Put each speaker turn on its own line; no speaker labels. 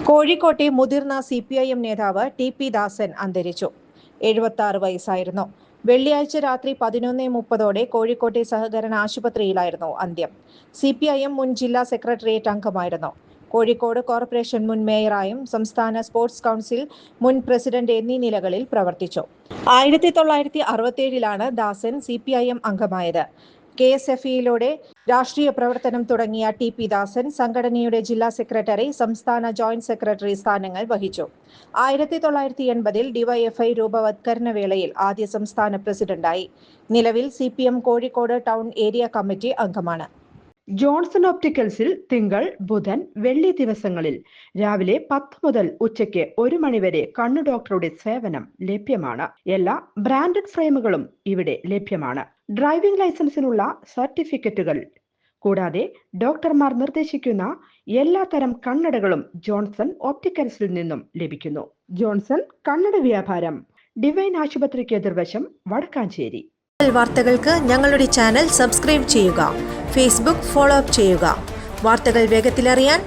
കോഴിക്കോട്ടെ മുതിർന്ന CPIM നേതാവ് ടി ദാസൻ അന്തരിച്ചു. 76 വയസ്സായിരുന്നു. വെള്ളിയാഴ്ച രാത്രി 11:30 കോഴിക്കോട്ടെ സഹകരണ ആശുപത്രിയിലായിരുന്നു അന്ത്യം. CPIM മുൻ ജില്ലാ സെക്രട്ടേറിയറ്റ് അംഗമായിരുന്നു. കോഴിക്കോട് കോർപ്പറേഷൻ മുൻ മേയറായും സംസ്ഥാന സ്പോർട്സ് കൗൺസിൽ മുൻ പ്രസിഡന്റ് എന്നീ നിലകളിൽ പ്രവർത്തിച്ചു. 1967 ദാസൻ CPIM അംഗമായത്. KSFE-യിലൂടെ രാഷ്ട്രീയ പ്രവർത്തനം തുടങ്ങിയ ടി ദാസൻ സംഘടനയുടെ ജില്ലാ സെക്രട്ടറി, സംസ്ഥാന ജോയിന്റ് സെക്രട്ടറി സ്ഥാനങ്ങൾ വഹിച്ചു. 1980 DYFI രൂപവത്കരണ വേളയിൽ ആദ്യ സംസ്ഥാന പ്രസിഡന്റായി. നിലവിൽ CPM Kozhikode town area committee അംഗമാണ്.
ജോൺസൺ ഒപ്റ്റിക്കൽസിൽ തിങ്കൾ, ബുധൻ, വെള്ളി ദിവസങ്ങളിൽ രാവിലെ 10 മുതൽ ഉച്ചയ്ക്ക് 1 മണിവരെ കണ്ണു ഡോക്ടറുടെ സേവനം ലഭ്യമാണ്. എല്ലാ ബ്രാൻഡഡ് ഫ്രെയിമുകളും ഇവിടെ ലഭ്യമാണ്. ഡ്രൈവിംഗ് ലൈസൻസിനുള്ള സർട്ടിഫിക്കറ്റുകൾ കൂടാതെ ഡോക്ടർമാർ നിർദ്ദേശിക്കുന്ന എല്ലാത്തരം കണ്ണടകളും ജോൺസൺ ഒപ്റ്റിക്കൽസിൽ നിന്നും ലഭിക്കുന്നു. ജോൺസൺ കണ്ണട വ്യാപാരം, ഡിവൈൻ ആശുപത്രിക്ക് എതിർവശം, വടക്കാഞ്ചേരി.
വാർത്തകൾക്ക് ഞങ്ങളുടെ ചാനൽ സബ്സ്ക്രൈബ് ചെയ്യുക. ഫേസ്ബുക്ക് ഫോളോ അപ്പ് ചെയ്യുക. വാർത്തകൾ വേഗത്തിലറിയാൻ